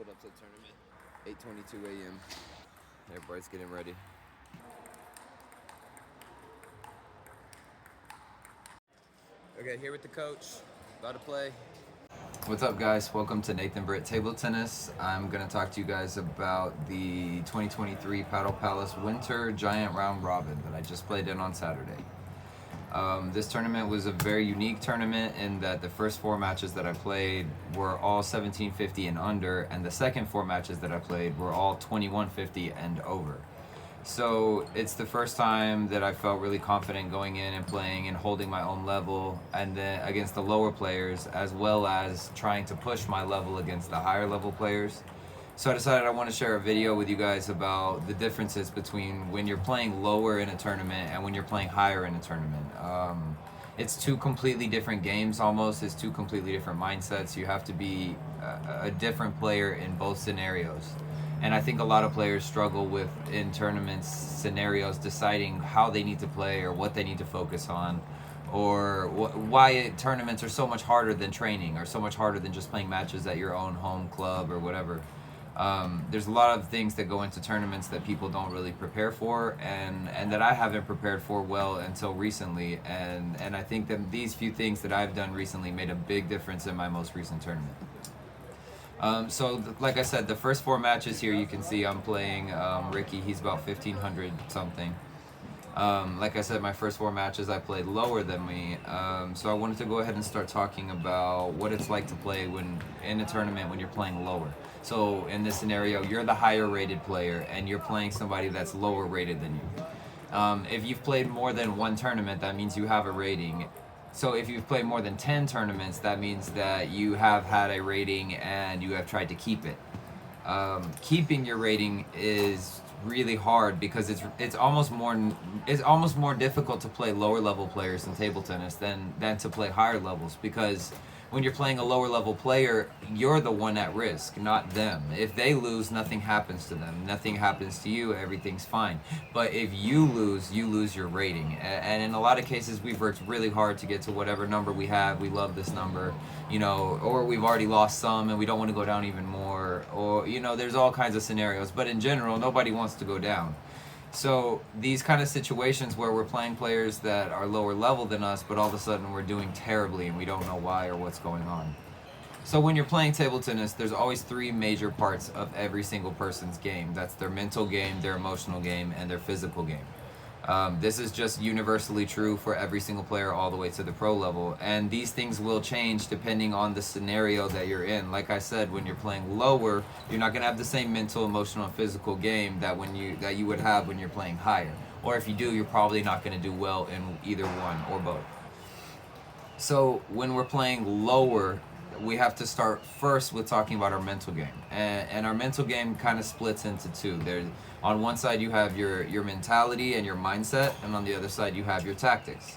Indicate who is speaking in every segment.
Speaker 1: pulled up to the tournament. 8:22 a.m. Everybody's getting ready. Okay, here with the coach. About to play. What's up, guys? Welcome to Nathan Britt Table Tennis. I'm going to talk to you guys about the 2023 Paddle Palace Winter Giant Round Robin that I just played in on Saturday. This tournament was a very unique tournament in that the first 4 matches that I played were all 1750 and under, and the second 4 matches that I played were all 2150 and over. So it's the first time that I felt really confident going in and playing and holding my own level, and then against the lower players, as well as trying to push my level against the higher level players. So I decided I want to share a video with you guys about the differences between when you're playing lower in a tournament and when you're playing higher in a tournament. It's 2 completely different games almost. It's 2 completely different mindsets. You have to be a different player in both scenarios. And I think a lot of players struggle with, in tournaments scenarios, deciding how they need to play or what they need to focus on, or why tournaments are so much harder than training, or so much harder than just playing matches at your own home club or whatever. There's a lot of things that go into tournaments that people don't really prepare for, and that I haven't prepared for well until recently, and I think that these few things that I've done recently made a big difference in my most recent tournament. Like I said, the first 4 matches here, you can see I'm playing Ricky. He's about 1500 something. Like I said, my first 4 matches I played lower than me, so I wanted to go ahead and start talking about what it's like to play when in a tournament when you're playing lower. So in this scenario, you're the higher rated player and you're playing somebody that's lower rated than you. If you've played more than 1 tournament, that means you have a rating. So if you've played more than 10 tournaments, that means that you have had a rating and you have tried to keep it. Keeping your rating is really hard because it's almost more difficult to play lower level players in table tennis than to play higher levels, because when you're playing a lower level player, you're the one at risk, not them. If they lose, nothing happens to them. Nothing happens to you, everything's fine. But if you lose your rating. And in a lot of cases, we've worked really hard to get to whatever number we have. We love this number, or we've already lost some and we don't want to go down even more. Or, there's all kinds of scenarios. But in general, nobody wants to go down. So these kind of situations where we're playing players that are lower level than us, but all of a sudden we're doing terribly and we don't know why or what's going on. So when you're playing table tennis, there's always 3 major parts of every single person's game. That's their mental game, their emotional game, and their physical game. This is just universally true for every single player all the way to the pro level, and these things will change depending on the scenario that you're in. Like I said, when you're playing lower, you're not going to have the same mental, emotional, and physical game that you would have when you're playing higher. Or if you do, you're probably not going to do well in either one or both. So when we're playing lower, we have to start first with talking about our mental game, and our mental game kind of splits into 2. There's, on one side you have your mentality and your mindset, and on the other side you have your tactics.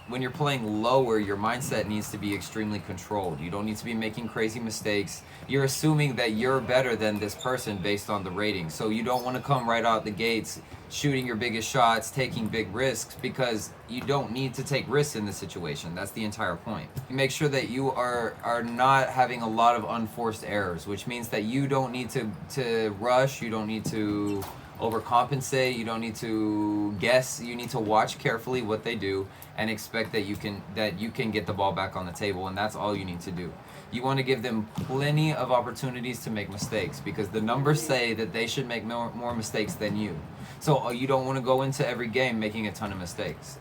Speaker 1: When you're playing lower, your mindset needs to be extremely controlled. You don't need to be making crazy mistakes. You're assuming that you're better than this person based on the rating. So you don't want to come right out the gates shooting your biggest shots, taking big risks, because you don't need to take risks in this situation. That's the entire point. Make sure that you are not having a lot of unforced errors, which means that you don't need to rush, you don't need to overcompensate, you don't need to guess. You need to watch carefully what they do and expect that you can get the ball back on the table, and that's all you need to do. You want to give them plenty of opportunities to make mistakes, because the numbers say that they should make more mistakes than you. So you don't want to go into every game making a ton of mistakes.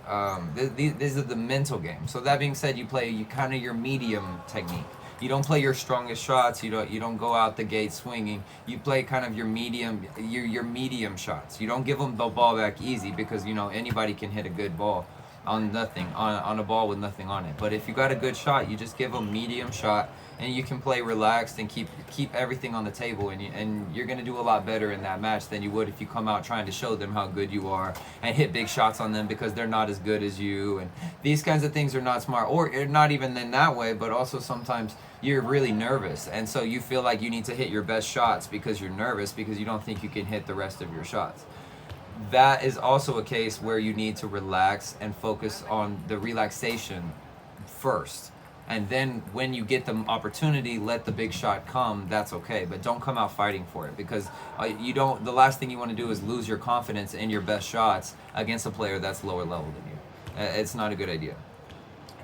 Speaker 1: These are the mental game. So that being said, you play kind of your medium technique. You don't play your strongest shots. You don't go out the gate swinging. You play kind of your medium shots. You don't give them the ball back easy, because anybody can hit a good ball on a ball with nothing on it. But if you got a good shot, you just give them medium shot, and you can play relaxed and keep everything on the table, and you're gonna do a lot better in that match than you would if you come out trying to show them how good you are and hit big shots on them because they're not as good as you. And these kinds of things are not smart, or not even in that way, but also sometimes you're really nervous, and so you feel like you need to hit your best shots because you're nervous, because you don't think you can hit the rest of your shots. That is also a case where you need to relax and focus on the relaxation first. And then when you get the opportunity, let the big shot come. That's okay, but don't come out fighting for it, because you don't. The last thing you want to do is lose your confidence in your best shots against a player that's lower level than you. It's not a good idea.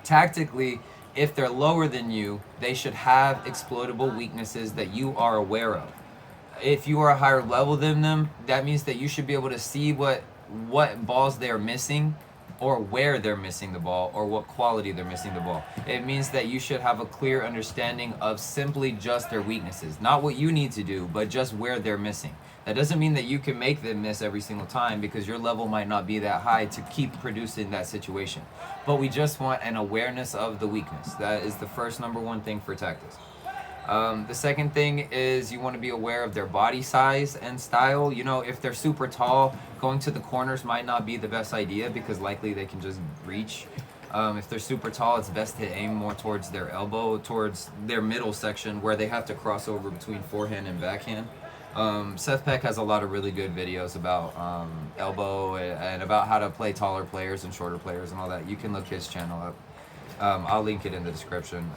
Speaker 1: Tactically, if they're lower than you, they should have exploitable weaknesses that you are aware of. If you are a higher level than them, that means that you should be able to see what balls they're missing, or where they're missing the ball, or what quality they're missing the ball. It means that you should have a clear understanding of simply just their weaknesses, not what you need to do, but just where they're missing. That doesn't mean that you can make them miss every single time, because your level might not be that high to keep producing that situation. But we just want an awareness of the weakness. That is the first number one thing for tactics. The second thing is you want to be aware of their body size and style. You know, if they're super tall, going to the corners might not be the best idea, because likely they can just reach. If they're super tall, it's best to aim more towards their elbow, towards their middle section, where they have to cross over between forehand and backhand. Seth Peck has a lot of really good videos about elbow and about how to play taller players and shorter players and all that. You can look his channel up. I'll link it in the description.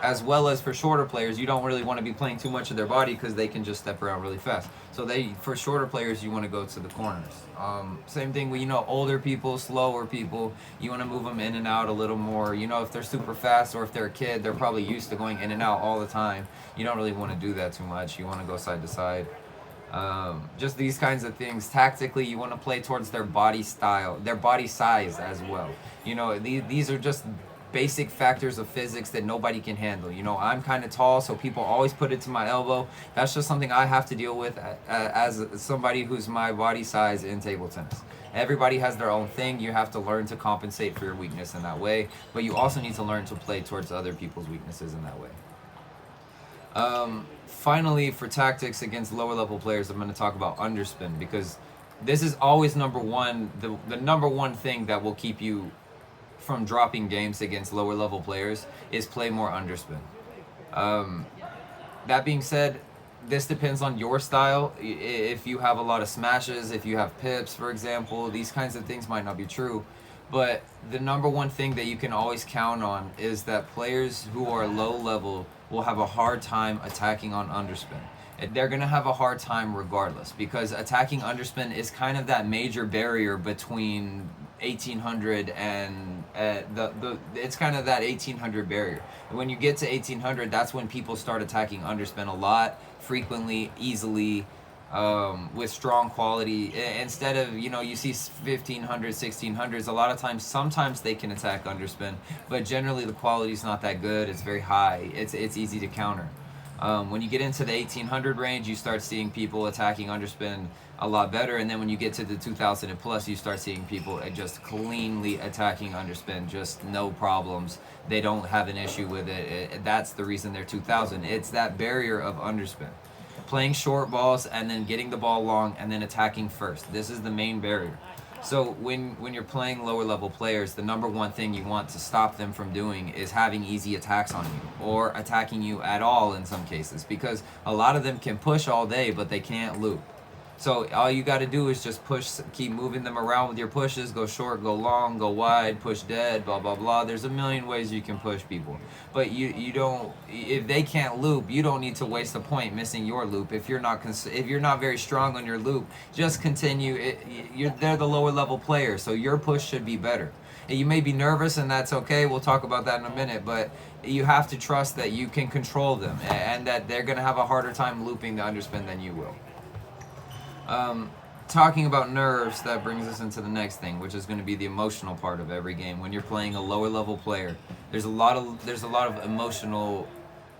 Speaker 1: As well as for shorter players, you don't really want to be playing too much of their body, because they can just step around really fast. So for shorter players, you want to go to the corners. Same thing with, older people, slower people, you want to move them in and out a little more. If they're super fast, or if they're a kid, they're probably used to going in and out all the time. You don't really want to do that too much. You want to go side to side. Just these kinds of things. Tactically, you want to play towards their body style, their body size as well. These are just basic factors of physics that nobody can handle. I'm kind of tall, so people always put it to my elbow. That's just something I have to deal with as somebody who's my body size in table tennis. Everybody has their own thing. You have to learn to compensate for your weakness in that way, but you also need to learn to play towards other people's weaknesses in that way. Finally, for tactics against lower level players, I'm going to talk about underspin, because this is always number one, the number one thing that will keep you from dropping games against lower level players is play more underspin. That being said, this depends on your style. If you have a lot of smashes, if you have pips, for example, these kinds of things might not be true. But the number one thing that you can always count on is that players who are low level will have a hard time attacking on underspin. They're going to have a hard time regardless, because attacking underspin is kind of that major barrier between 1800 and it's kind of that 1800 barrier. When you get to 1800, that's when people start attacking underspin a lot, frequently, easily, with strong quality. Instead of, you see 1500, 1600s, a lot of times, sometimes they can attack underspin, but generally the quality is not that good. It's very high. It's easy to counter. When you get into the 1800 range, you start seeing people attacking underspin a lot better, and then when you get to the 2000 and plus, you start seeing people just cleanly attacking underspin, just no problems. They don't have an issue with it. That's the reason they're 2000. It's that barrier of underspin. Playing short balls and then getting the ball long and then attacking first. This is the main barrier. So when you're playing lower level players, the number one thing you want to stop them from doing is having easy attacks on you, or attacking you at all in some cases, because a lot of them can push all day, but they can't loop. So all you got to do is just push, keep moving them around with your pushes, go short, go long, go wide, push dead, blah, blah, blah. There's a million ways you can push people. But you don't, if they can't loop, you don't need to waste a point missing your loop. If you're not very strong on your loop, just continue. They're the lower level player, so your push should be better. You may be nervous, and that's okay. We'll talk about that in a minute, but you have to trust that you can control them, and that they're going to have a harder time looping the underspin than you will. Talking about nerves, that brings us into the next thing, which is going to be the emotional part of every game. When you're playing a lower level player, there's a lot of emotional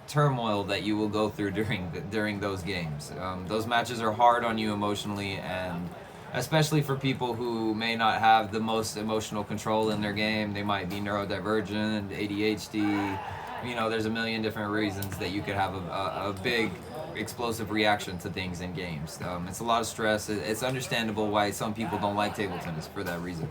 Speaker 1: turmoil that you will go through during those games. Those matches are hard on you emotionally, and especially for people who may not have the most emotional control in their game. They might be neurodivergent, ADHD. There's a million different reasons that you could have a big explosive reaction to things in games. It's a lot of stress. It's understandable why some people don't like table tennis for that reason.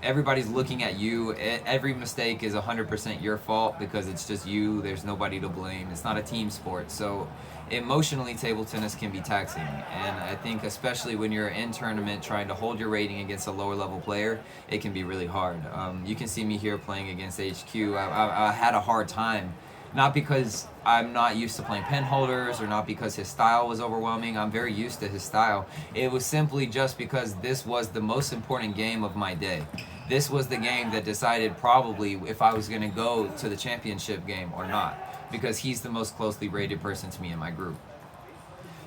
Speaker 1: Everybody's looking at you. Every mistake is 100% your fault because it's just you. There's nobody to blame. It's not a team sport. So emotionally, table tennis can be taxing. And I think especially when you're in tournament trying to hold your rating against a lower level player, it can be really hard. You can see me here playing against HQ. I had a hard time. Not because I'm not used to playing pen holders or not because his style was overwhelming. I'm very used to his style. It was simply just because this was the most important game of my day. This was the game that decided probably if I was going to go to the championship game or not, because he's the most closely rated person to me in my group.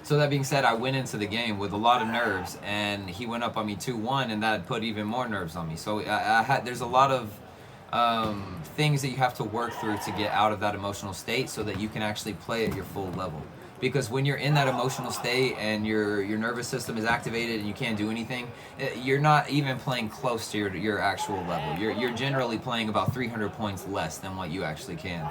Speaker 1: So that being said, I went into the game with a lot of nerves, and he went up on me 2-1, and that put even more nerves on me. So there's a lot of things that you have to work through to get out of that emotional state so that you can actually play at your full level. Because when you're in that emotional state and your nervous system is activated and you can't do anything, you're not even playing close to your actual level. You're generally playing about 300 points less than what you actually can.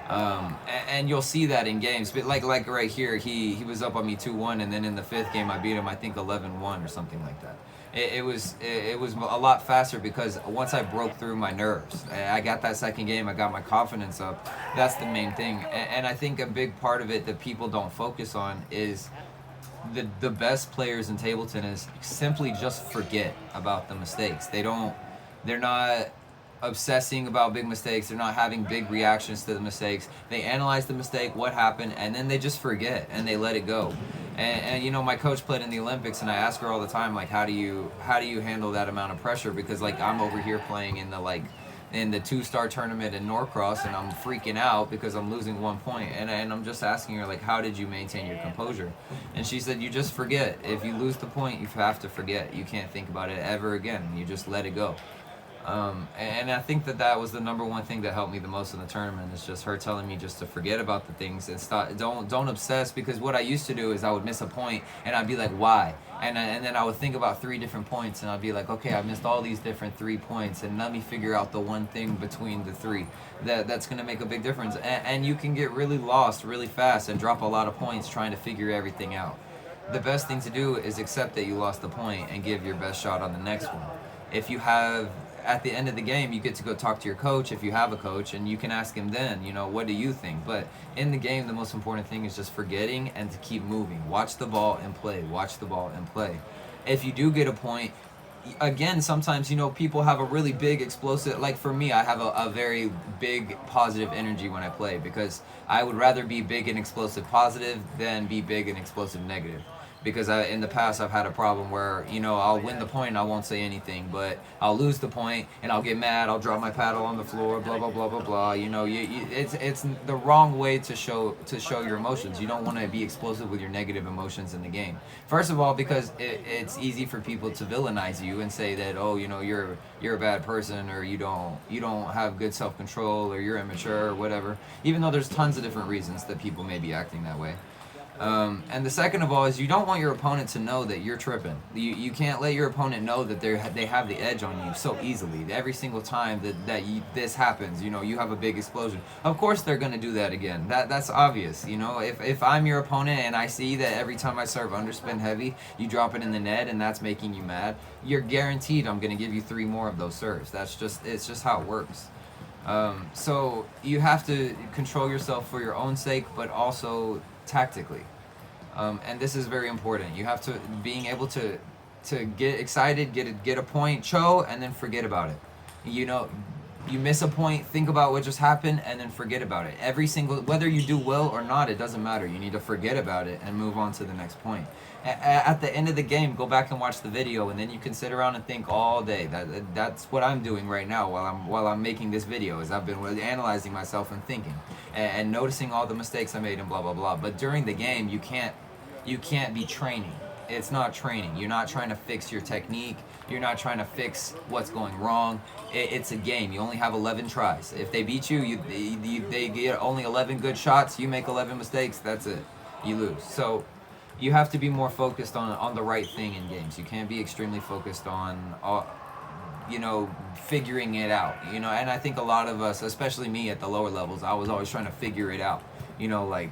Speaker 1: And you'll see that in games, but like right here, he was up on me 2-1, and then in the fifth game I beat him, I think 11-1 or something like that. It was a lot faster because once I broke through my nerves, I got that second game, I got my confidence up. That's the main thing, and I think a big part of it that people don't focus on is the best players in table tennis simply just forget about the mistakes. They're not obsessing about big mistakes. They're not having big reactions to the mistakes. They analyze the mistake, what happened, and then they just forget and they let it go. And you know, my coach played in the Olympics, and I ask her all the time, like, how do you handle that amount of pressure? Because like I'm over here playing in the 2-star tournament in Norcross, and I'm freaking out because I'm losing 1 point, and I'm just asking her, like, how did you maintain your composure? And she said, you just forget. If you lose the point, you have to forget. You can't think about it ever again. You just let it go. And I think that was the number one thing that helped me the most in the tournament, is just her telling me just to forget about the things and don't obsess. Because what I used to do is I would miss a point and I'd be like, why? And then I would think about 3 different points, and I'd be like, okay, I missed all these different 3 points, and let me figure out the one thing between the 3 that's going to make a big difference. And you can get really lost really fast and drop a lot of points trying to figure everything out. The best thing to do is accept that you lost the point and give your best shot on the next one. If you have, at the end of the game, you get to go talk to your coach if you have a coach, and you can ask him then, you know, what do you think? But in the game, the most important thing is just forgetting and to keep moving. Watch the ball and play. Watch the ball and play. If you do get a point, again, sometimes, you know, people have a really big explosive, like for me, I have a very big positive energy when I play, because I would rather be big and explosive positive than be big and explosive negative. Because in the past I've had a problem where, you know, I'll win the point and I won't say anything, but I'll lose the point and I'll get mad, I'll drop my paddle on the floor, blah blah blah blah blah. You know, it's the wrong way to show your emotions. You don't want to be explosive with your negative emotions in the game. First of all, because it's easy for people to villainize you and say that, oh, you know, you're a bad person, or you don't have good self-control, or you're immature or whatever. Even though there's tons of different reasons that people may be acting that way. And the second of all is you don't want your opponent to know that you're tripping. You can't let your opponent know that they have the edge on you so easily. Every single time this happens, you know, you have a big explosion. Of course they're going to do that again. That's obvious. You know, if I'm your opponent and I see that every time I serve underspin heavy, you drop it in the net and that's making you mad, you're guaranteed I'm going to give you 3 more of those serves. It's just how it works. So you have to control yourself for your own sake, but also tactically. And this is very important. You have to being able to get excited, get a point, cho, and then forget about it. You know, you miss a point, think about what just happened, and then forget about it. Whether you do well or not, it doesn't matter. You need to forget about it and move on to the next point. At the end of the game, go back and watch the video, and then you can sit around and think all day. That's what I'm doing right now while I'm making this video. Is I've been analyzing myself and thinking and noticing all the mistakes I made and blah blah blah. But during the game, you can't be training. It's not training. You're not trying to fix your technique. You're not trying to fix what's going wrong. It's a game. You only have 11 tries. If they beat you, they get only 11 good shots. You make 11 mistakes. That's it. You lose. So you have to be more focused on the right thing in games. You can't be extremely focused on, you know, figuring it out. You know, and I think a lot of us, especially me at the lower levels, I was always trying to figure it out. you know, like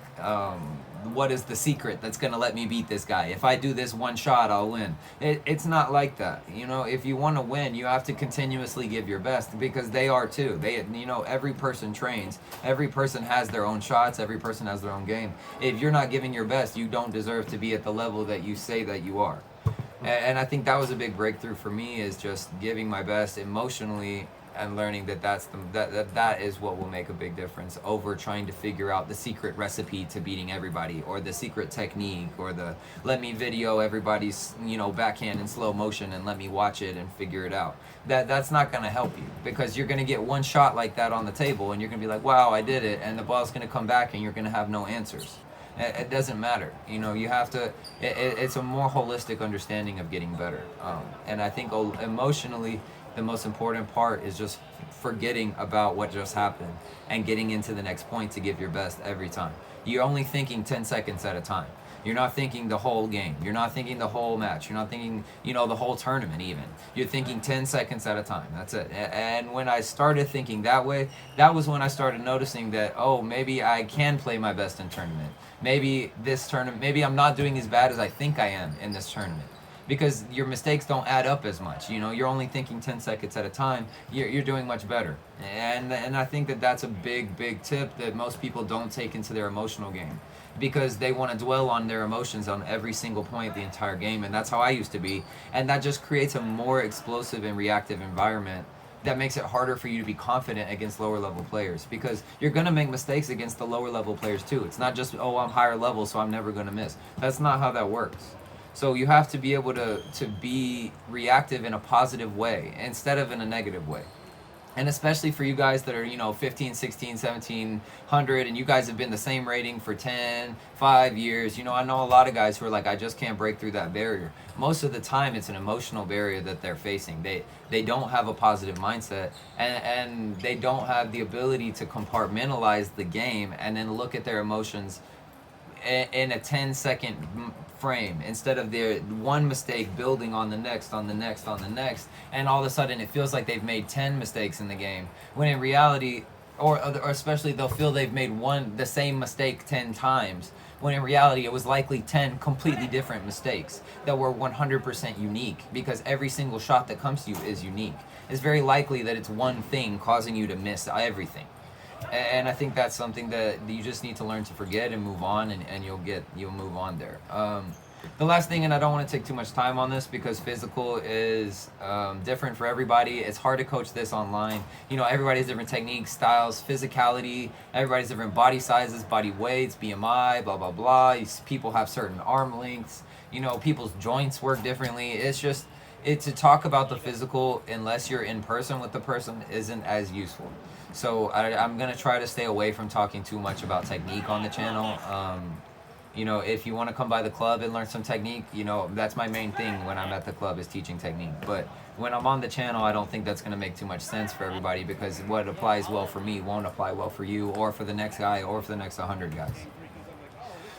Speaker 1: what is the secret that's gonna let me beat this guy? If I do this one shot, I'll win. It's not like that. You know, if you want to win, you have to continuously give your best, because they are too. You know, every person trains. Every person has their own shots. Every person has their own game. If you're not giving your best, you don't deserve to be at the level that you say that you are. And I think that was a big breakthrough for me, is just giving my best emotionally, and learning that that is what will make a big difference over trying to figure out the secret recipe to beating everybody, or the secret technique, or the let me video everybody's, you know, backhand in slow motion and let me watch it and figure it out. That's not going to help you, because you're going to get one shot like that on the table and you're going to be like, wow, I did it, and the ball's going to come back and you're going to have no answers. It doesn't matter. You know, you have to, it's a more holistic understanding of getting better. And I think emotionally, the most important part is just forgetting about what just happened and getting into the next point to give your best every time. You're only thinking 10 seconds at a time. You're not thinking the whole game. You're not thinking the whole match. You're not thinking, you know, the whole tournament even. You're thinking 10 seconds at a time. That's it. And when I started thinking that way, that was when I started noticing that, oh, maybe I can play my best in tournament. Maybe this tournament, maybe I'm not doing as bad as I think I am in this tournament. Because your mistakes don't add up as much. You know, you're only thinking 10 seconds at a time. You're doing much better. And I think that that's a big tip that most people don't take into their emotional game, because they want to dwell on their emotions on every single point the entire game. And that's how I used to be. And that just creates a more explosive and reactive environment that makes it harder for you to be confident against lower level players, because you're going to make mistakes against the lower level players too. It's not just, oh, I'm higher level, so I'm never going to miss. That's not how that works. So you have to be able to be reactive in a positive way instead of in a negative way. And especially for you guys that are, you know, 15, 16, 1700, and you guys have been the same rating for 10, 5 years. You know, I know a lot of guys who are like, I just can't break through that barrier. Most of the time, it's an emotional barrier that they're facing. They don't have a positive mindset, and they don't have the ability to compartmentalize the game and then look at their emotions in a 10-second frame, instead of their one mistake building on the next, and all of a sudden it feels like they've made 10 mistakes in the game, when in reality, or especially they'll feel they've made the same mistake 10 times, when in reality it was likely 10 completely different mistakes that were 100% unique, because every single shot that comes to you is unique. It's very likely that it's one thing causing you to miss everything. And I think that's something that you just need to learn to forget and move on, and you'll move on there. The last thing, and I don't want to take too much time on this because physical is different for everybody. It's hard to coach this online. You know, everybody has different techniques, styles, physicality. Everybody's different body sizes, body weights, BMI, blah, blah, blah. People have certain arm lengths. You know, people's joints work differently. To talk about the physical, unless you're in person with the person, isn't as useful. So I'm going to try to stay away from talking too much about technique on the channel. You know, if you want to come by the club and learn some technique, you know, that's my main thing when I'm at the club, is teaching technique. But when I'm on the channel, I don't think that's going to make too much sense for everybody, because what applies well for me won't apply well for you, or for the next guy, or for the next 100 guys.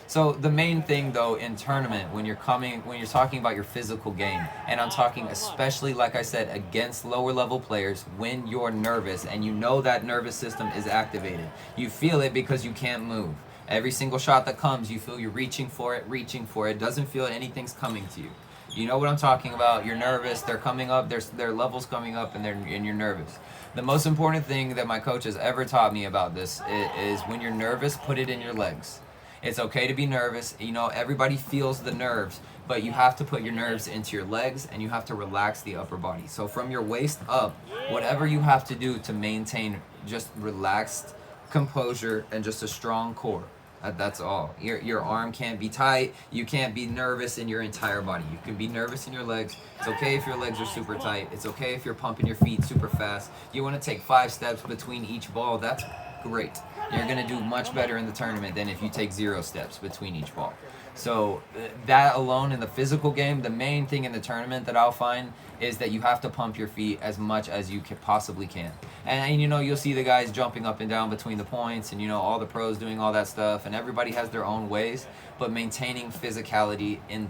Speaker 1: So the main thing though in tournament, when you're talking about your physical game, and I'm talking especially, like I said, against lower level players, when you're nervous and you know that nervous system is activated. You feel it because you can't move. Every single shot that comes, you feel you're reaching for it, doesn't feel anything's coming to you. You know what I'm talking about. You're nervous, they're coming up, their levels coming up, and you're nervous. The most important thing that my coach has ever taught me about this is when you're nervous, put it in your legs. It's okay to be nervous. You know, everybody feels the nerves, but you have to put your nerves into your legs, and you have to relax the upper body. So from your waist up, whatever you have to do to maintain just relaxed composure and just a strong core. That's all. Your arm can't be tight. You can't be nervous in your entire body. You can be nervous in your legs. It's okay if your legs are super tight. It's okay if you're pumping your feet super fast. You want to take 5 steps between each ball. That's great. You're going to do much better in the tournament than if you take 0 steps between each ball. So that alone in the physical game, the main thing in the tournament that I'll find is that you have to pump your feet as much as you possibly can. And you know, you'll see the guys jumping up and down between the points, and you know, all the pros doing all that stuff, and everybody has their own ways, but maintaining physicality in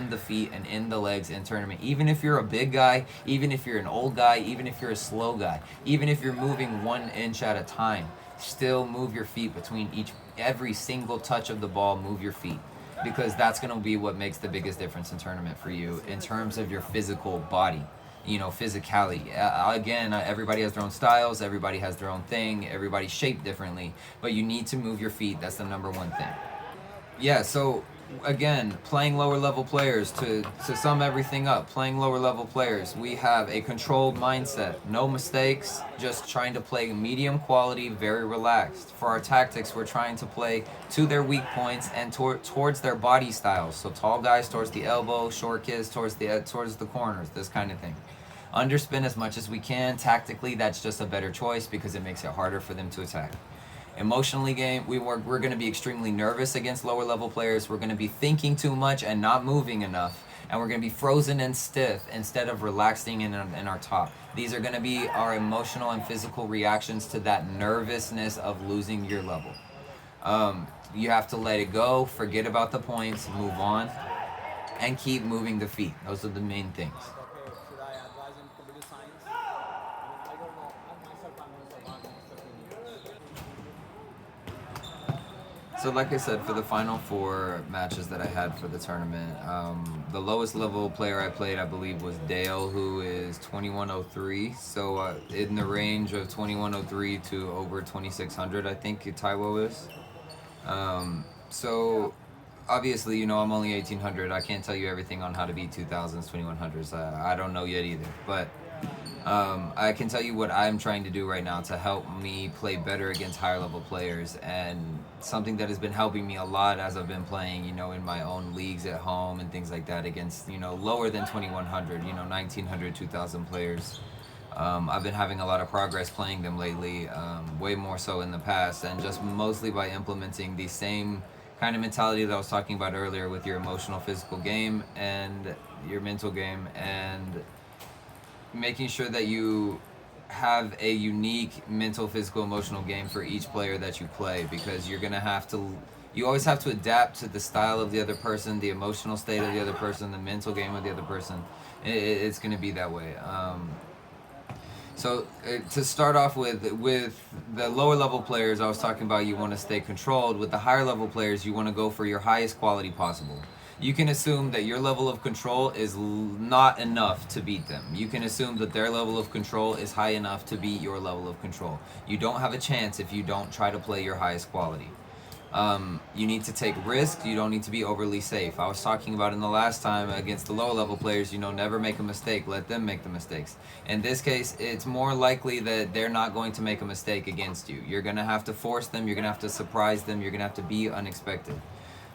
Speaker 1: the feet and in the legs in tournament. Even if you're a big guy, even if you're an old guy, even if you're a slow guy, even if you're moving 1 inch at a time, still move your feet between every single touch of the ball. Move your feet, because that's going to be what makes the biggest difference in tournament for you in terms of your physical body, physicality. Again, everybody has their own styles, everybody has their own thing, everybody's shaped differently, but you need to move your feet. That's the number one thing. Yeah, so again, playing lower level players, to sum everything up, playing lower level players, we have a controlled mindset, no mistakes, just trying to play medium quality, very relaxed. For our tactics, we're trying to play to their weak points and towards their body styles. So tall guys towards the elbow, short kids towards the corners, this kind of thing. Underspin as much as we can. Tactically, that's just a better choice because it makes it harder for them to attack. Emotionally game, we're going to be extremely nervous against lower level players. We're going to be thinking too much and not moving enough, and we're going to be frozen and stiff instead of relaxing in our top. These are going to be our emotional and physical reactions to that nervousness of losing your level. You have to let it go, forget about the points, move on, and keep moving the feet. Those are the main things. So, like I said, for the final four matches that I had for the tournament, the lowest level player I played, I believe, was Dale, who is 2103. So, in the range of 2103 to over 2600, I think Taiwo is. So, obviously, I'm only 1800. I can't tell you everything on how to beat 2000s, 2100s. I don't know yet either. But I can tell you what I'm trying to do right now to help me play better against higher level players, and something that has been helping me a lot as I've been playing, in my own leagues at home and things like that against, lower than 2100, 1900, 2000 players. I've been having a lot of progress playing them lately, way more so in the past, and just mostly by implementing the same kind of mentality that I was talking about earlier with your emotional, physical game and your mental game, and making sure that you have a unique mental, physical, emotional game for each player that you play, because you always have to adapt to the style of the other person, the emotional state of the other person, the mental game of the other person. It's going to be that way. So to start off with the lower level players, I was talking about you want to stay controlled. With the higher level players, you want to go for your highest quality possible. You can assume that your level of control is not enough to beat them. You can assume that their level of control is high enough to beat your level of control. You don't have a chance if you don't try to play your highest quality. You need to take risks. You don't need to be overly safe. I was talking about in the last time against the lower level players, never make a mistake. Let them make the mistakes. In this case, it's more likely that they're not going to make a mistake against you. You're going to have to force them. You're going to have to surprise them. You're going to have to be unexpected.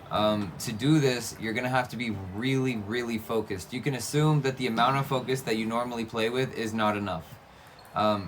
Speaker 1: To do this, you're going to have to be really, really focused. You can assume that the amount of focus that you normally play with is not enough.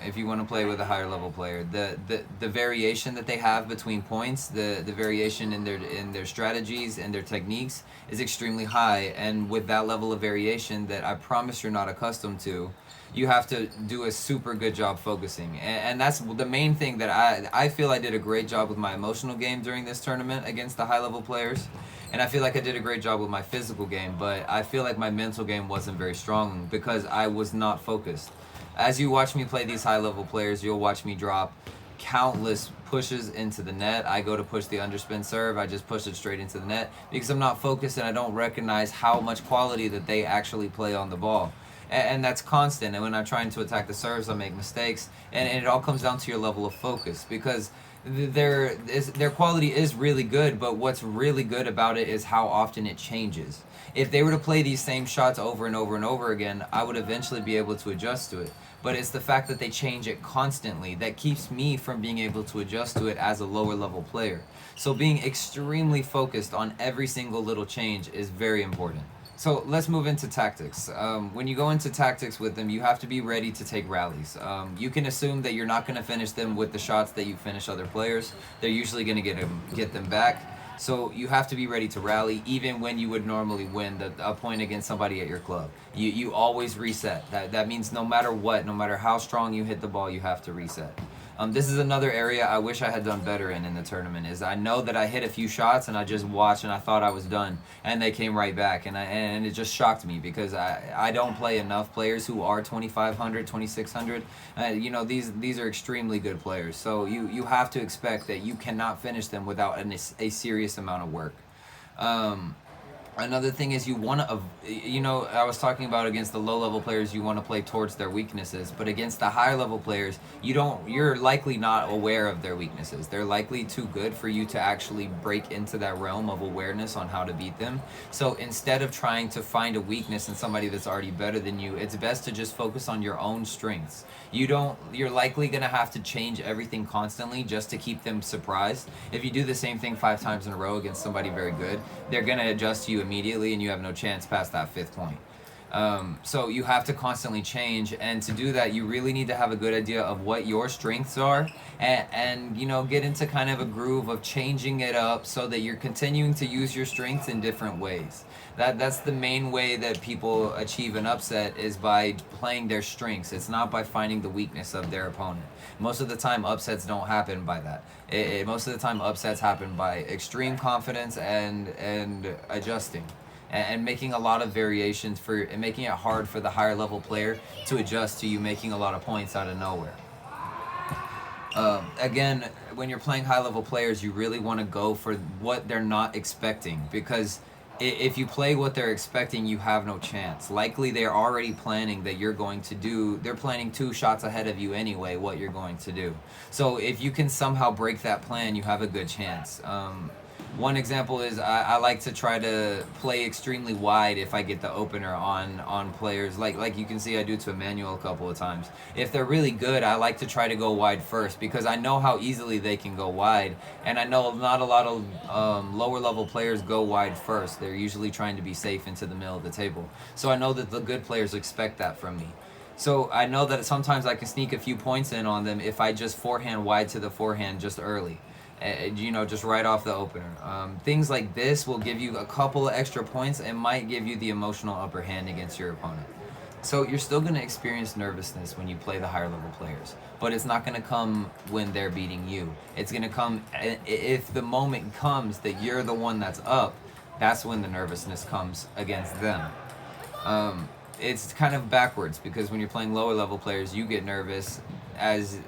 Speaker 1: If you want to play with a higher level player, the variation that they have between points, the variation in their strategies and their techniques is extremely high, and with that level of variation that I promise you're not accustomed to, you have to do a super good job focusing, and that's the main thing that I feel I did a great job with my emotional game during this tournament against the high level players, and I feel like I did a great job with my physical game, but I feel like my mental game wasn't very strong because I was not focused. As you watch me play these high level players, you'll watch me drop countless pushes into the net. I go to push the underspin serve, I just push it straight into the net because I'm not focused and I don't recognize how much quality that they actually play on the ball. And that's constant. And when I'm trying to attack the serves, I make mistakes. And it all comes down to your level of focus, because their quality is really good, but what's really good about it is how often it changes. If they were to play these same shots over and over and over again, I would eventually be able to adjust to it. But it's the fact that they change it constantly that keeps me from being able to adjust to it as a lower level player. So being extremely focused on every single little change is very important. So let's move into tactics. When you go into tactics with them, you have to be ready to take rallies. You can assume that you're not going to finish them with the shots that you finish other players. They're usually going to get them back. So you have to be ready to rally, even when you would normally win a point against somebody at your club. You always reset. That means no matter what, no matter how strong you hit the ball, you have to reset. This is another area I wish I had done better in the tournament. Is I know that I hit a few shots and I just watched and I thought I was done, and they came right back, and it just shocked me because I don't play enough players who are 2,500, 2,600. You know, these are extremely good players, so you have to expect that you cannot finish them without a serious amount of work. Um, Another thing is you want to, you know, I was talking about against the low level players, you want to play towards their weaknesses, but against the higher level players, you're likely not aware of their weaknesses. They're likely too good for you to actually break into that realm of awareness on how to beat them. So instead of trying to find a weakness in somebody that's already better than you, it's best to just focus on your own strengths. You're likely going to have to change everything constantly just to keep them surprised. If you do the same thing 5 times in a row against somebody very good, they're going to adjust to you immediately, and you have no chance past that 5th point. So you have to constantly change, and to do that, you really need to have a good idea of what your strengths are, and you know, get into kind of a groove of changing it up so that you're continuing to use your strengths in different ways. That's the main way that people achieve an upset, is by playing their strengths. It's not by finding the weakness of their opponent. Most of the time, upsets don't happen by that. Most of the time, upsets happen by extreme confidence and adjusting, and making a lot of variations and making it hard for the higher level player to adjust to you making a lot of points out of nowhere. Again, when you're playing high level players, you really want to go for what they're not expecting, because if you play what they're expecting, you have no chance. Likely they're already planning that you're going to do, they're planning 2 shots ahead of you anyway, what you're going to do. So if you can somehow break that plan, you have a good chance. One example is I like to try to play extremely wide if I get the opener on players. Like you can see I do to Emmanuel a couple of times. If they're really good, I like to try to go wide first, because I know how easily they can go wide. And I know not a lot of lower level players go wide first. They're usually trying to be safe into the middle of the table. So I know that the good players expect that from me. So I know that sometimes I can sneak a few points in on them if I just forehand wide to the forehand just early. You know, just right off the opener. Things like this will give you a couple of extra points and might give you the emotional upper hand against your opponent. So you're still going to experience nervousness when you play the higher level players, but it's not going to come when they're beating you. It's going to come if the moment comes that you're the one that's up. That's when the nervousness comes against them. It's kind of backwards, because when you're playing lower level players, you get nervous as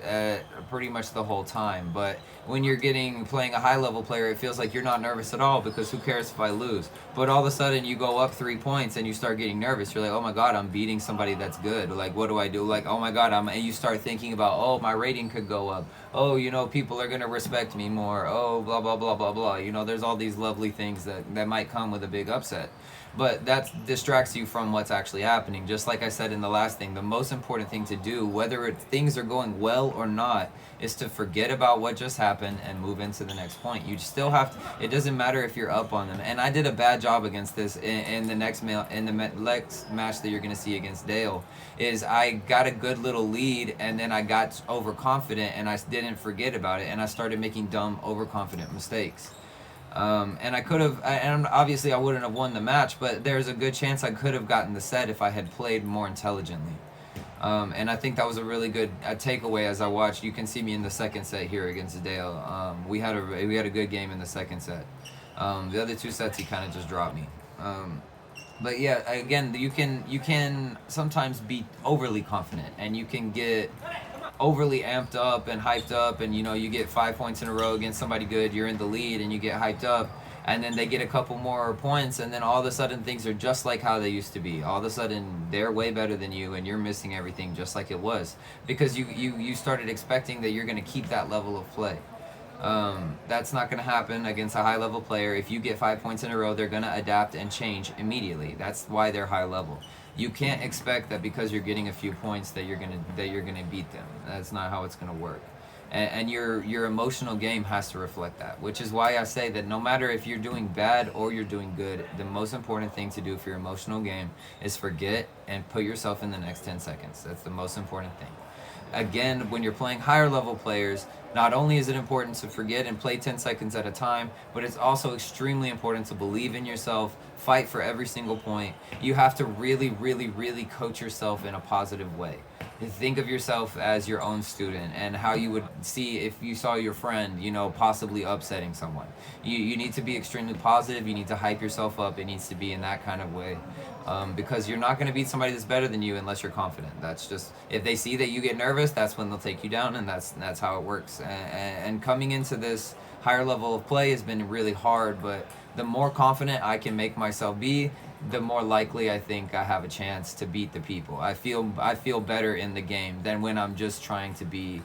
Speaker 1: pretty much the whole time. But when you're playing a high level player, it feels like you're not nervous at all, because who cares if I lose? But all of a sudden you go up 3 points and you start getting nervous. You're like, oh my god, I'm beating somebody that's good. Like, what do I do? Like, oh my god, and you start thinking about, oh, my rating could go up. Oh, you know, people are gonna respect me more. Oh, blah blah blah blah blah. You know, there's all these lovely things that might come with a big upset. But that distracts you from what's actually happening. Just like I said in the last thing, the most important thing to do, whether things are going well or not, is to forget about what just happened and move into the next point. You still have to, it doesn't matter if you're up on them. And I did a bad job against this in the next match that you're going to see against Dale. Is I got a good little lead, and then I got overconfident, and I didn't forget about it, and I started making dumb, overconfident mistakes. And I could have, and obviously I wouldn't have won the match, but there's a good chance I could have gotten the set if I had played more intelligently. And I think that was a really good takeaway as I watched. You can see me in the second set here against Dale. We had a good game in the second set. The other 2 sets he kind of just dropped me. But yeah, again, you can sometimes be overly confident, and you can get overly amped up and hyped up, and you know, you get 5 points in a row against somebody good, you're in the lead, and you get hyped up, and then they get a couple more points, and then all of a sudden things are just like how they used to be. All of a sudden they're way better than you, and you're missing everything just like it was, because you started expecting that you're going to keep that level of play. That's not going to happen against a high level player. If you get 5 points in a row, they're going to adapt and change immediately. That's why they're high level. You can't expect that because you're getting a few points that you're gonna beat them. That's not how it's gonna work. And your emotional game has to reflect that, which is why I say that no matter if you're doing bad or you're doing good, the most important thing to do for your emotional game is forget and put yourself in the next 10 seconds. That's the most important thing. Again, when you're playing higher level players, Not only is it important to forget and play 10 seconds at a time, but it's also extremely important to believe in yourself, fight for every single point. You have to really, really, really coach yourself in a positive way. Think of yourself as your own student and how you would see if you saw your friend, possibly upsetting someone. You need to be extremely positive. You need to hype yourself up. It needs to be in that kind of way. Because you're not going to beat somebody that's better than you unless you're confident. That's just, if they see that you get nervous, that's when they'll take you down, and that's how it works. And coming into this higher level of play has been really hard, but the more confident I can make myself be, the more likely I think I have a chance to beat the people. I feel better in the game than when I'm just trying to be,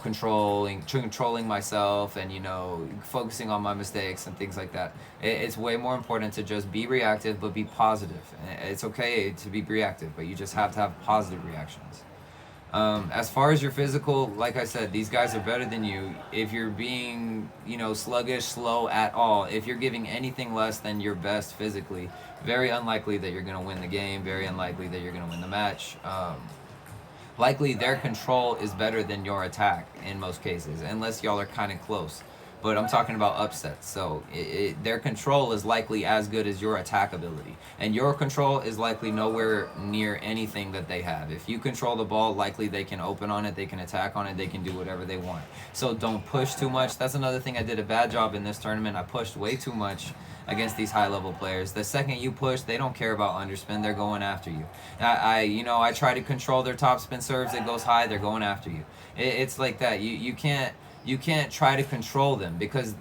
Speaker 1: controlling myself and focusing on my mistakes and things like that. It's way more important to just be reactive but be positive. It's okay to be reactive, but you just have to have positive reactions. As far as your physical, like I said, these guys are better than you. If you're being, sluggish, slow at all, if you're giving anything less than your best physically, very unlikely that you're going to win the game, very unlikely that you're going to win the match. Likely their control is better than your attack in most cases, unless y'all are kind of close. But I'm talking about upsets. So their control is likely as good as your attack ability. And your control is likely nowhere near anything that they have. If you control the ball, likely they can open on it, they can attack on it, they can do whatever they want. So don't push too much. That's another thing I did a bad job in this tournament. I pushed way too much against these high level players. The second you push, they don't care about underspin. They're going after you. I try to control their top spin serves. It goes high. They're going after you. It's like that. You can't try to control them because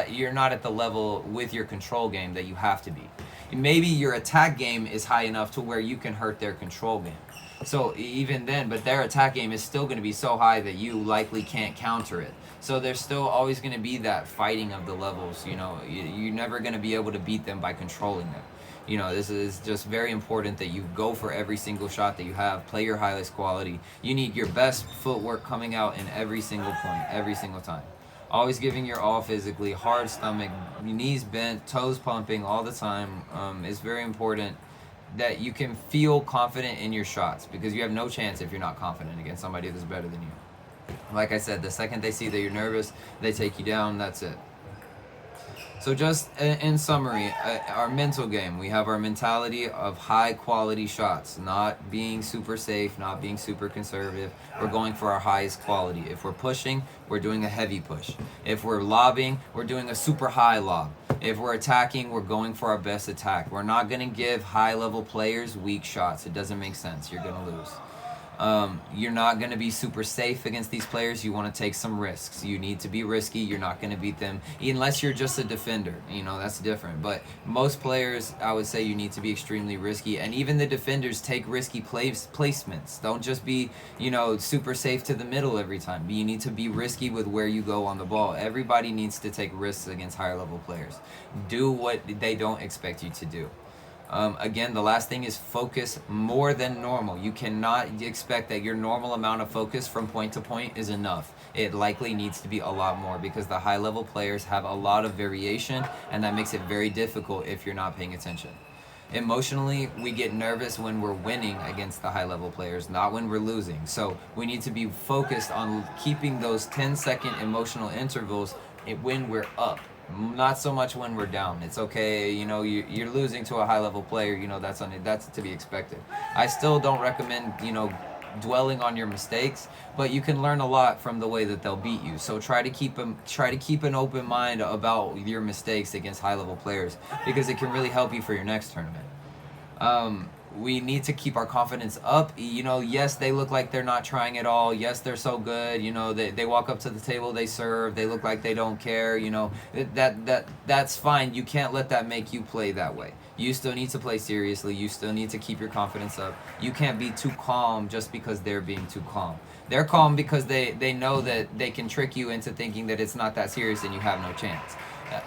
Speaker 1: you're not at the level with your control game that you have to be. Maybe your attack game is high enough to where you can hurt their control game. So even then, but their attack game is still going to be so high that you likely can't counter it. So there's still always going to be that fighting of the levels. You're never going to be able to beat them by controlling them. This is just very important that you go for every single shot that you have, play your highest quality. You need your best footwork coming out in every single point, every single time. Always giving your all physically, hard stomach, knees bent, toes pumping all the time. It's very important that you can feel confident in your shots because you have no chance if you're not confident against somebody that's better than you. Like I said, the second they see that you're nervous, they take you down, that's it. So just in summary, our mental game, we have our mentality of high quality shots, not being super safe, not being super conservative. We're going for our highest quality. If we're pushing, we're doing a heavy push. If we're lobbing, we're doing a super high lob. If we're attacking, we're going for our best attack. We're not going to give high level players weak shots. It doesn't make sense. You're going to lose. You're not going to be super safe against these players. You want to take some risks. You need to be risky. You're not going to beat them unless you're just a defender. That's different. But most players, I would say you need to be extremely risky. And even the defenders take risky placements. Don't just be, super safe to the middle every time. You need to be risky with where you go on the ball. Everybody needs to take risks against higher level players. Do what they don't expect you to do. Again, the last thing is focus more than normal. You cannot expect that your normal amount of focus from point to point is enough. It likely needs to be a lot more because the high level players have a lot of variation, and that makes it very difficult if you're not paying attention. Emotionally, we get nervous when we're winning against the high level players, not when we're losing. So we need to be focused on keeping those 10-second emotional intervals when we're up. Not so much when we're down. It's okay, you're losing to a high level player, that's to be expected. I still don't recommend, dwelling on your mistakes, but you can learn a lot from the way that they'll beat you. So try to keep an open mind about your mistakes against high level players because it can really help you for your next tournament. We need to keep our confidence up. Yes, they look like they're not trying at all. Yes, they're so good. They walk up to the table, they serve, they look like they don't care. That's fine. You can't let that make you play that way. You still need to play seriously. You still need to keep your confidence up. You can't be too calm just because they're being too calm. They're calm because they know that they can trick you into thinking that it's not that serious and you have no chance.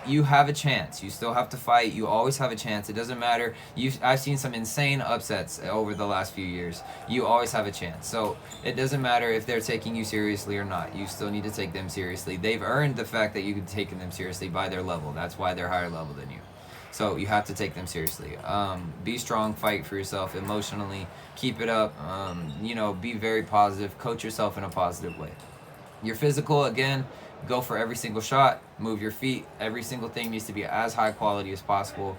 Speaker 1: You have a chance. You still have to fight. You always have a chance. It doesn't matter. I've seen some insane upsets over the last few years. You always have a chance. So it doesn't matter if they're taking you seriously or not. You still need to take them seriously. They've earned the fact that you can take them seriously by their level. That's why they're higher level than you. So you have to take them seriously. Be strong. Fight for yourself emotionally. Keep it up. Be very positive. Coach yourself in a positive way. Your physical, again, go for every single shot, move your feet. Every single thing needs to be as high quality as possible.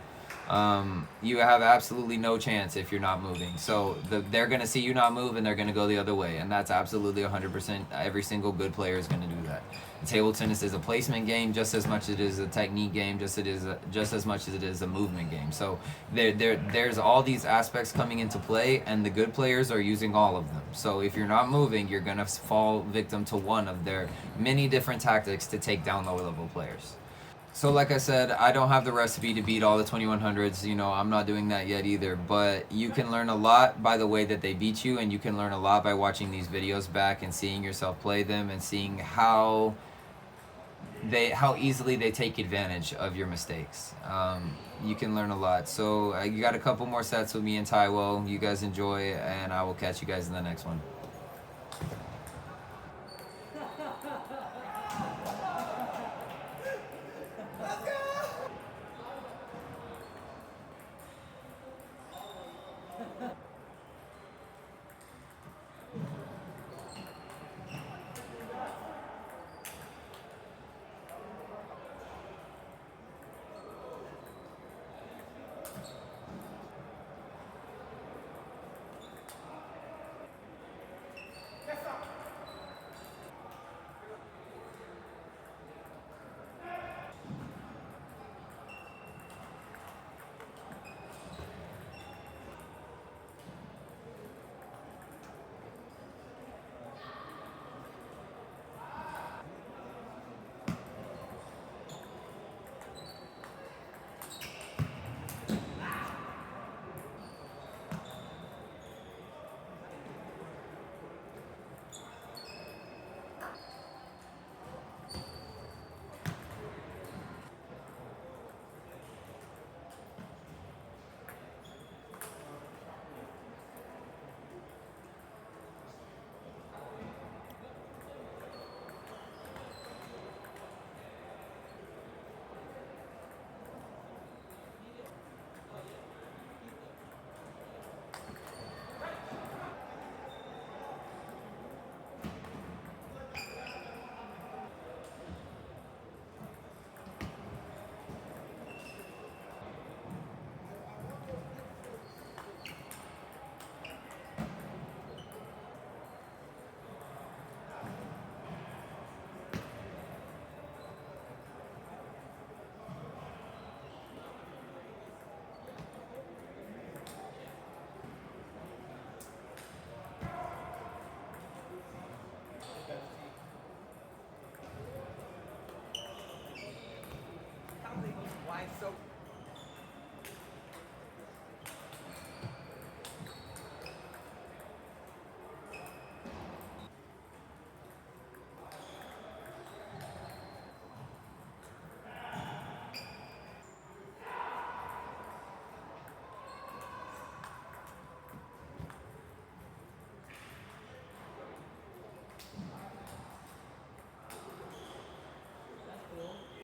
Speaker 1: You have absolutely no chance if you're not moving. So they're going to see you not move and they're going to go the other way. And that's absolutely 100%. Every single good player is going to do that. Table tennis is a placement game just as much as it is a technique game, just as much as it is a movement game. So there's all these aspects coming into play, and the good players are using all of them. So if you're not moving, you're gonna fall victim to one of their many different tactics to take down lower level players. So like I said, I don't have the recipe to beat all the 2100s. You know, I'm not doing that yet either. But you can learn a lot by the way that they beat you, and you can learn a lot by watching these videos back and seeing yourself play them and seeing how easily they take advantage of your mistakes. You can learn a lot. So you got a couple more sets with me and Taiwo. You guys enjoy, and I will catch you guys in the next one.
Speaker 2: Why so